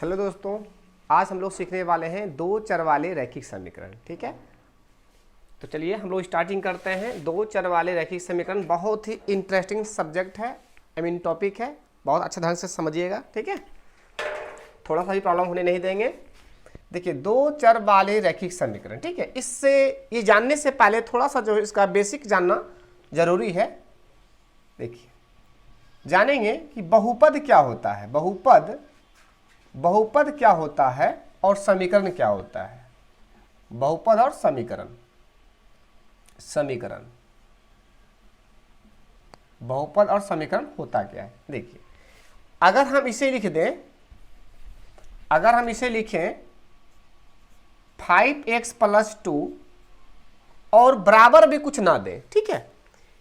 Hello दोस्तों, आज हम लोग सीखने वाले हैं दो चर वाले रैखिक समीकरण। ठीक है, तो चलिए हम लोग स्टार्टिंग करते हैं। दो चर वाले रैखिक समीकरण बहुत ही इंटरेस्टिंग सब्जेक्ट है, टॉपिक है। बहुत अच्छा ढंग से समझिएगा। ठीक है, थोड़ा सा भी प्रॉब्लम होने नहीं देंगे। देखिए, दो चर वाले रैखिक समीकरण। ठीक है, इससे ये जानने से पहले थोड़ा सा जो इसका बेसिक जानना जरूरी है। देखिए, जानेंगे कि बहुपद क्या होता है, बहुपद क्या होता है और समीकरण क्या होता है। बहुपद और समीकरण, बहुपद और समीकरण होता क्या है। देखिए, अगर हम इसे लिख दें, अगर हम इसे लिखें 5x + 2 और बराबर भी कुछ ना दें। ठीक है,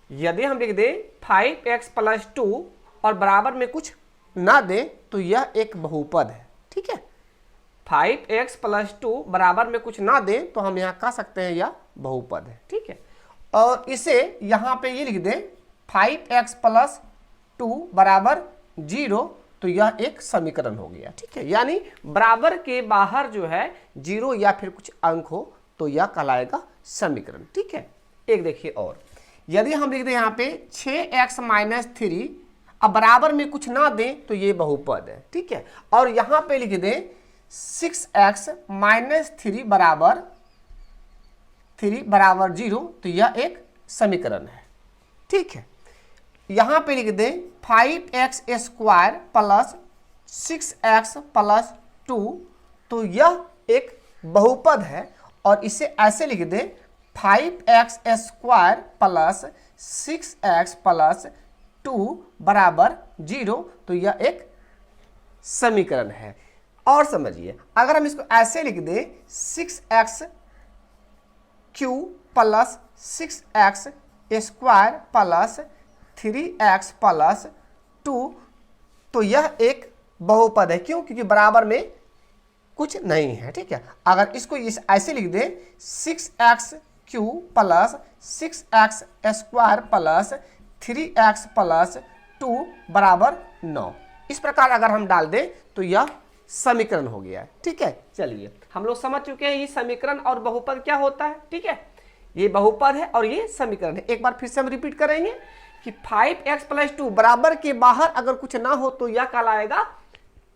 यदि हम लिख दें 5x + 2 और बराबर में कुछ ना दें तो यह एक बहुपद है। ठीक है, 5x + 2 बराबर में कुछ ना दें तो हम यहां कह सकते हैं यह बहुपद है। ठीक है, और इसे यहां पे ये लिख दें 5x + 2 = 0 तो यह एक समीकरण हो गया। ठीक है, यानी बराबर के बाहर जो है 0 या फिर कुछ अंक हो तो यह कहलाएगा समीकरण। ठीक है, एक देखिए, और यदि हम लिख दें यहाँ पे 6x - 3 अब बराबर में कुछ ना दें तो ये बहुपद है। ठीक है, और यहां पे लिख दें 6x - 3 = 0 तो यह एक समीकरण है। ठीक है, यहां पे लिख दें 5x² + 6x + 2 तो यह एक बहुपद है, और इसे ऐसे लिख दें 5x² + 6x + 2 = 0 तो यह एक समीकरण है। और समझिए, अगर हम इसको ऐसे लिख दें 6x³ + 6x² + 3x + 2 तो यह एक बहुपद है। क्यों? क्योंकि बराबर में कुछ नहीं है। ठीक है, अगर इसको ऐसे लिख दें 6x³ + 6x² + 3x + 2 = 9, इस प्रकार अगर हम डाल दें तो यह समीकरण हो गया है। ठीक है, चलिए हम लोग समझ चुके हैं ये समीकरण और बहुपद क्या होता है। ठीक है, ये बहुपद है और ये समीकरण है। एक बार फिर से हम रिपीट करेंगे कि 5x + 2 बराबर के बाहर अगर कुछ ना हो तो यह कहलाएगा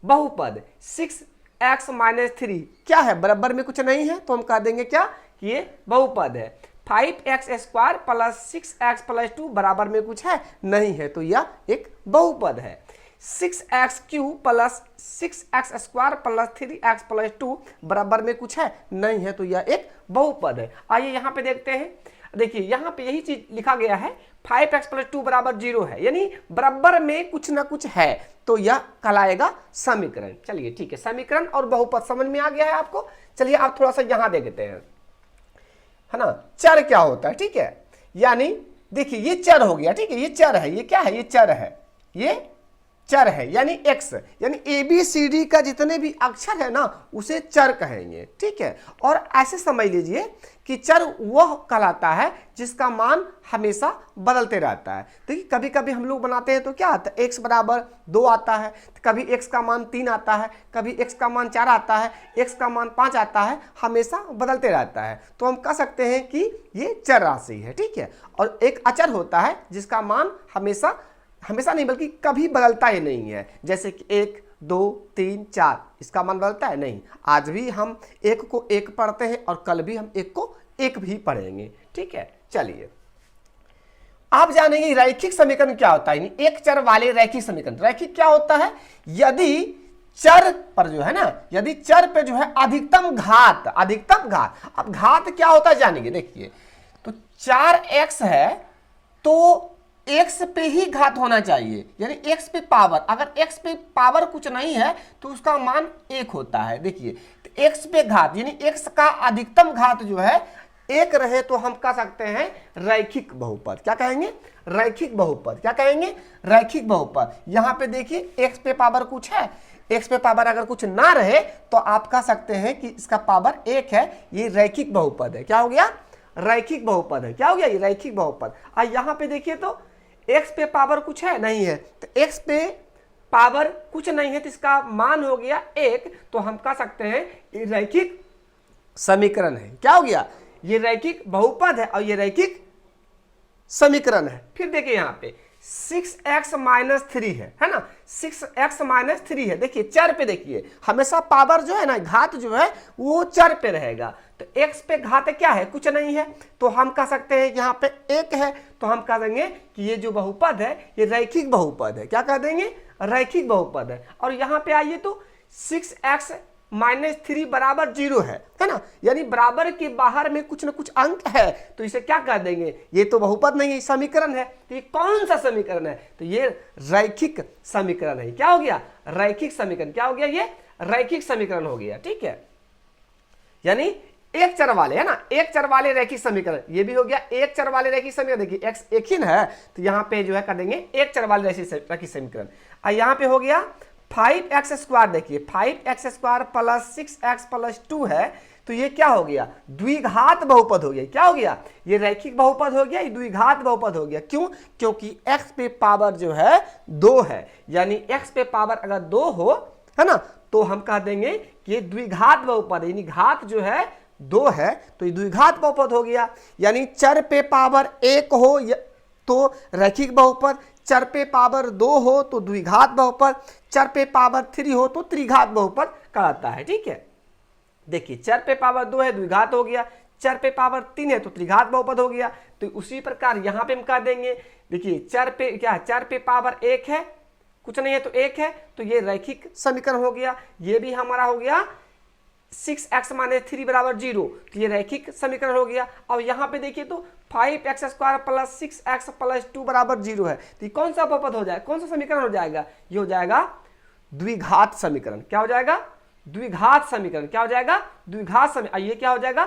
बहुपद। 6x - 3 क्या है, बराबर में कुछ नहीं है तो हम कह देंगे क्या कि ये बहुपद है। 5x² + 6x + 2 बराबर में कुछ है नहीं है तो यह एक बहुपद है। 6x³ + 6x² + 3x + 2 बराबर में कुछ है नहीं है तो यह एक बहुपद है। आइए यहाँ पे देखते हैं। देखिए, यहाँ पे यही चीज लिखा गया है 5x + 2 = 0 है, यानी बराबर में कुछ ना कुछ है तो यह कहलाएगा समीकरण। चलिए ठीक है, समीकरण और बहुपद समझ में आ गया है आपको। चलिए आप थोड़ा सा यहाँ देखते हैं, है ना, चर क्या होता है। ठीक है, यानी देखिए ये चर हो गया। ठीक है, ये चर है, ये क्या है, ये चर है, ये चर है यानी x, यानी ABCD का जितने भी अक्षर है ना उसे चर कहेंगे। ठीक है, और ऐसे समझ लीजिए कि चर वह कहलाता है जिसका मान हमेशा बदलते रहता है। देखिए, कभी कभी हम लोग बनाते हैं तो क्या आता है, x = 2 आता है, कभी x का मान 3 आता है, कभी x का मान 4 आता है, x का मान 5 आता है, हमेशा बदलते रहता है तो हम कह सकते हैं कि ये चर राशि है। ठीक है, और एक अचर होता है जिसका मान हमेशा नहीं बल्कि कभी बदलता ही नहीं है, जैसे कि 1, 2, 3, 4 इसका मान बदलता है नहीं। आज भी हम 1 को 1 पढ़ते हैं और कल भी हम 1 को 1 भी पढ़ेंगे। ठीक है, चलिए आप जानेंगे रैखिक समीकरण क्या होता है। एक चर वाले रैखिक समीकरण, रैखिक क्या होता है, यदि चर पर जो है ना, यदि चर पे जो है अधिकतम घात, अब घात क्या होता है जानेंगे। देखिए, तो 4x है तो x पे ही घात होना चाहिए, यानी x पे पावर, अगर x पे पावर कुछ नहीं है तो उसका मान 1 होता है। देखिए, तो x पे घात यानी x का अधिकतम घात जो है 1 रहे तो हम कह सकते हैं रैखिक बहुपद। क्या कहेंगे, रैखिक बहुपद। क्या कहेंगे, रैखिक बहुपद। यहां पे देखिए x पे पावर कुछ है, x पे पावर अगर कुछ ना रहे तो आप कह सकते हैं कि इसका पावर 1 है, ये रैखिक बहुपद है। क्या हो गया, रैखिक बहुपद है। क्या हो गया, ये रैखिक बहुपद। यहां पे देखिए तो x पे पावर कुछ है नहीं है तो x पे पावर कुछ नहीं है तो इसका मान हो गया 1, तो हम कह सकते हैं ये रैखिक समीकरण है। क्या हो गया? ये रैखिक बहुपद है और ये रैखिक समीकरण है। फिर देखिए यहाँ पे 6x माइनस 3 है ना, 6x माइनस 3 है। देखिए चर पे देखिए, हमेशा पावर जो है ना, घात जो है वो चर पे रहेगा। तो x पे घात क्या है? कुछ नहीं है, तो हम कह सकते हैं यहाँ पे 1 है, तो हम कह देंगे कि ये जो बहुपद है ये रैखिक बहुपद है। क्या कह देंगे? रैखिक बहुपद है। और यहाँ पे आइए तो 6x माइनस 3 बराबर 0 है ना, यानी बराबर के बाहर में कुछ ना कुछ अंक है, तो इसे क्या कह देंगे? ये तो बहुपद नहीं है, समीकरण है। तो ये कौन सा समीकरण है? तो ये रैखिक समीकरण है। क्या हो गया? रैखिक समीकरण। क्या हो गया? ये रैखिक समीकरण हो गया। ठीक है, यानी एक चर वाले है ना, एक चर वाले रैखिक समीकरण। ये भी हो गया एक चर वाले रैखिक समीकरण। देखिए x एक ही है, तो यहाँ पे जो है कर देंगे एक चर वाले रैखिक समीकरण। और यहाँ पे हो गया 5x स्क्वायर। देखिए 5x square plus 6x plus 2 है, तो ये क्या हो गया? द्विघात बहुपद हो गया। क्या हो गया? ये रैखिक बहुपद हो गया, ये द्विघात बहुपद हो गया। क्यों? क्योंकि x पे पावर जो है 2 है, यानी x पे पावर अगर 2 हो, है ना, तो हम कह देंगे कि ये द्विघात बहुपद है, यानी घात जो है 2 है, तो ये द्विघात बहुपद हो गया। यानी चर पे पावर 1 हो तो रैखिक बहुपद, चर पे पावर 2 हो तो द्विघात बहुपद, चर पे पावर 3 हो तो त्रिघात बहुपद कहलाता है। ठीक है, देखिए चर पे पावर 2 है, द्विघात हो गया, चर पे पावर 3 है तो त्रिघात बहुपद हो गया। तो उसी प्रकार यहां पे हम कह देंगे, देखिए चर पे क्या, चर पे पावर 1 है, कुछ नहीं है तो 1 है, तो ये रैखिक समीकरण हो गया। ये भी हमारा हो गया 6x माइनस 3 बराबर 0, तो ये रैखिक समीकरण हो गया। और यहाँ पे देखिए तो 5x square plus 6x plus 2 बराबर 0 है, तो ये कौन सा बहुपद हो जाएगा? कौन सा समीकरण हो जाएगा? ये हो जाएगा द्विघात समीकरण। क्या हो जाएगा? द्विघात समीकरण। क्या हो जाएगा? द्विघात समीकरण। ये क्या हो जाएगा?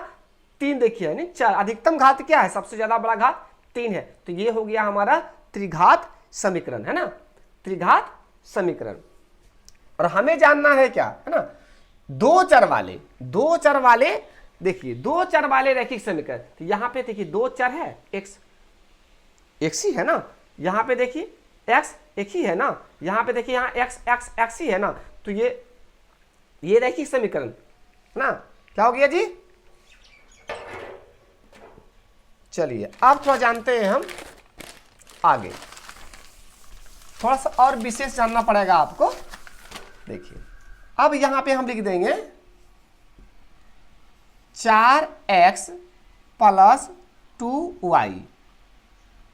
3 देखिए, यानी 4। अधिकतम घात क्या है? सबसे ज्यादा बड़ा घात 3 है, तो ये हो गया हमारा त्रिघात समीकरण, है ना, त्रिघात समीकरण। और हमें जानना है क्या, है ना, दो चर वाले देखिए, दो चर वाले रैखिक समीकरण। तो यहां पे देखिए 2 चर है, x ही है ना, यहां पे देखिए x एक ही है ना, यहां पे देखिए यहाँ x ही है ना, तो ये रैखिक समीकरण ना। क्या हो गया जी? चलिए अब थोड़ा जानते हैं हम आगे, थोड़ा सा और विशेष जानना पड़ेगा आपको। देखिए अब यहां पे हम लिख देंगे 4x प्लस 2y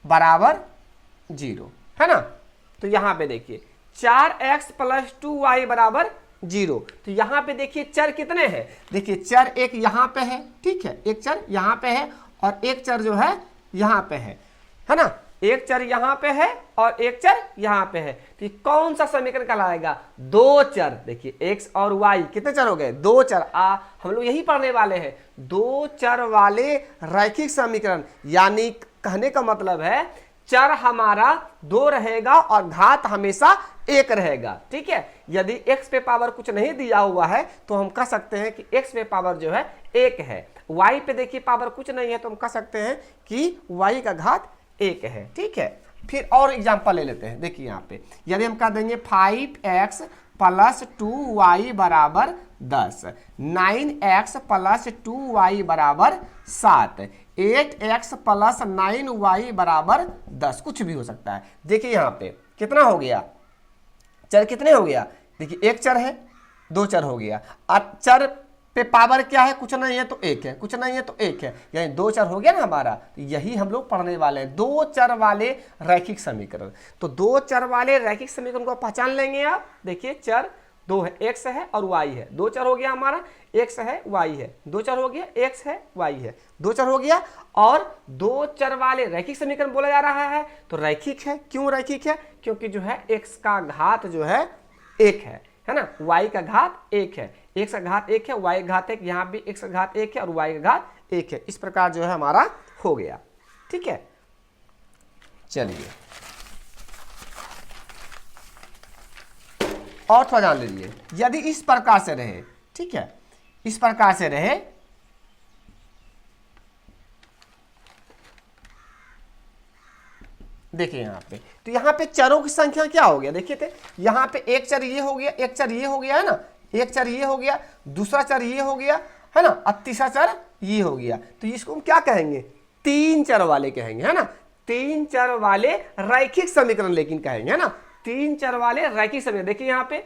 बराबर 0, है ना। तो यहां पे देखिए 4x प्लस 2y बराबर 0, तो यहां पे देखिए चर कितने हैं? देखिए चर एक यहां पे है, ठीक है, एक चर यहां पे है और एक चर जो है यहां पे है ना, एक चर यहां पे है और एक चर यहां पे है। तो कौन सा समीकरण कहलाएगा? दो चर। देखिए x और y कितने चर हो गए? दो चर। हम लोग यही पढ़ने वाले हैं, दो चर वाले रैखिक समीकरण। यानी कहने का मतलब है चर हमारा 2 रहेगा और घात हमेशा 1 रहेगा। ठीक है, यदि x पे पावर कुछ नहीं दिया हुआ है तो हम कह सकते हैं कि x पे पावर जो है 1 है, y पे देखिए पावर कुछ नहीं है तो हम कह सकते हैं कि y का घात 1 है। ठीक है, फिर और एग्जांपल ले लेते हैं। देखिए यहाँ पे यदि हम कह देंगे 5x प्लस 2y बराबर 10, 9x प्लस 2y बराबर 7, 8x प्लस 9y बराबर 10, कुछ भी हो सकता है। देखिए यहाँ पे कितना हो गया? चर कितने हो गया? देखिए एक चर है, दो चर हो गया। और चर पे पावर क्या है? कुछ नहीं है तो 1 है, कुछ नहीं है तो 1 है, यानी 2 चर हो गया ना हमारा। तो यही हम लोग पढ़ने वाले हैं, 2 चर वाले रैखिक समीकरण। तो 2 चर वाले रैखिक समीकरण को पहचान लेंगे आप। देखिए चर 2 है, x है और y है। 2 चर हो गया हमारा, x है y है, 2 चर हो गया, x है y है, 2 चर हो गया। और 2 चर वाले रैखिक समीकरण बोला जा रहा है, तो रैखिक है। क्यों रैखिक है? क्योंकि जो है x का घात जो है 1 है ना, y का घात 1 है, x का घात 1 है, y का घात 1, यहाँ भी x का घात 1 है और y का घात 1 है। इस प्रकार जो है हमारा हो गया। ठीक है, चलिए और थोड़ा जान लीजिए। यदि इस प्रकार से रहे, ठीक है, इस प्रकार से रहे, देखिए यहाँ पे, तो यहाँ पे चरों की संख्या क्या हो गया, देखिए थे यहाँ पे एक चर ये हो गया, एक चर ये हो गया है ना, एक चर ये हो गया, दूसरा चर ये हो गया है ना, और तीसरा चर ये हो गया। तो इसको हम क्या कहेंगे, तीन चर वाले कहेंगे, है ना, तीन चर वाले रैखिक समीकरण लेकिन कहेंगे, है ना, तीन चर वाले रैखिक समीकरण। देखिए यहाँ पे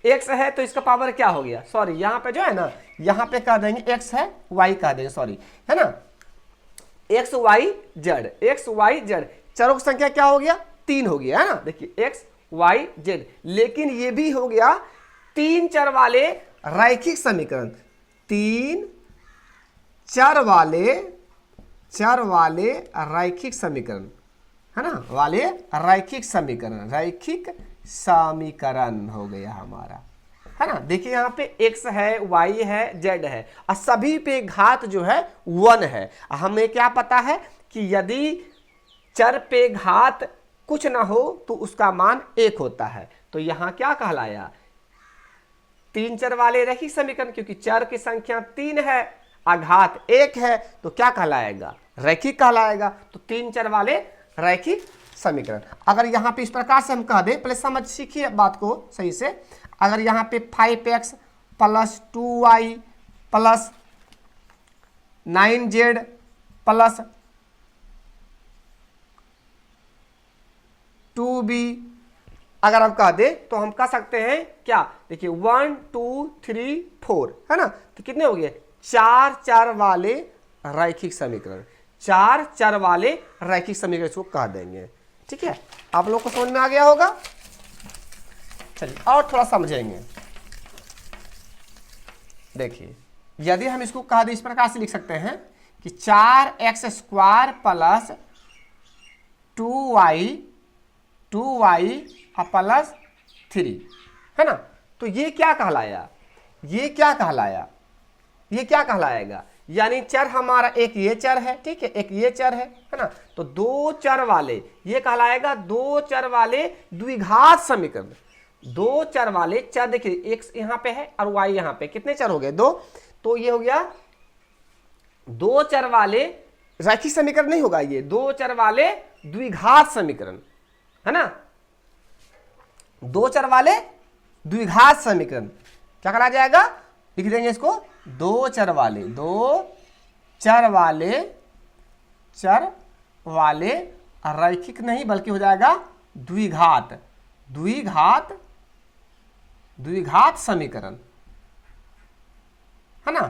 x है तो इसका पावर क्या हो गया, सॉरी यहाँ पे जो है ना, यहाँ पे कह देंगे x है, y कह देंगे, सॉरी, है ना, x y z, चरों की संख्या क्या हो गया, तीन हो गया, है ना, देखिए x y z। लेकिन ये भी हो गया तीन चर वाले रैखिक समीकरण, तीन चर वाले रैखिक समीकरण, है ना, वाले रैखिक समीकरण हो गया हमारा, है ना। देखिए यहाँ पे x है, y है, z है, और सभी पे घात जो है 1 है। हमें क्या पता है कि यदि चर पे घात कुछ ना हो तो उसका मान 1 होता है। तो यहाँ क्या कहलाया, तीन चर वाले रैखिक समीकरण, क्योंकि चर की संख्या 3 है और घात 1 है, तो क्या कहलाएगा, रैखिक कहलाएगा। तो तीन चर वाले रैखिक समीकरण। अगर यहाँ पे इस प्रकार से हम कह दें, पहले समझ सीखिए बात को सही से, अगर यहाँ पे 5x plus 2y plus 9z plus 2b अगर हम कह दें तो हम कह सकते हैं क्या, देखिए 1 2 3 4, है ना, तो कितने हो गए, चार चर वाले रैखिक समीकरण, चार चर वाले रैखिक समीकरण इसको कह देंगे। ठीक है, आप लोग को समझ में आ गया होगा। चलिए और थोड़ा समझेंगे। देखिए यदि हम इसको कह दें, इस प्रकार से लिख सकते हैं कि 4x² प्लस 2y प्लस 3, है ना। तो ये क्या कहलाया, ये क्या कहलाएगा, यानी चर हमारा एक ये चर है, ठीक है, एक ये चर है ना, तो दो चर वाले, ये कहलाएगा दो चर वाले द्विघात समीकरण। दो चर वाले चर, देखिए x यहां पे है और y यहां पे, कितने चर हो गए, दो, तो ये हो गया दो चर वाले रैखिक समीकरण नहीं होगा, ये दो चर वाले द्विघात समीकरण, है ना, दो चर वाले द्विघात समीकरण क्या करा जाएगा, लिख देंगे इसको दो चर वाले रैखिक नहीं बल्कि हो जाएगा द्विघात समीकरण, है ना,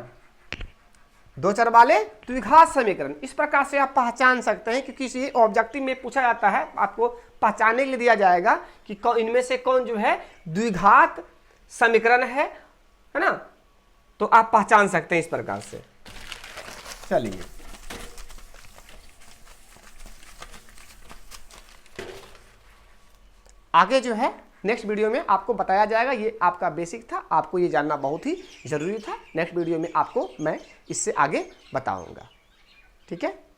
दो चर वाले द्विघात समीकरण। इस प्रकार से आप पहचान सकते हैं, क्योंकि इसी ऑब्जेक्टिव में पूछा जाता है, आपको पहचानने के लिए दिया जाएगा कि इनमें से कौन जो है द्विघात समीकरण है ना, तो आप पहचान सकते हैं इस प्रकार से। चलिए आगे जो है नेक्स्ट वीडियो में आपको बताया जाएगा। ये आपका बेसिक था, आपको ये जानना बहुत ही जरूरी था। नेक्स्ट वीडियो में आपको मैं इससे आगे बताऊंगा। ठीक है।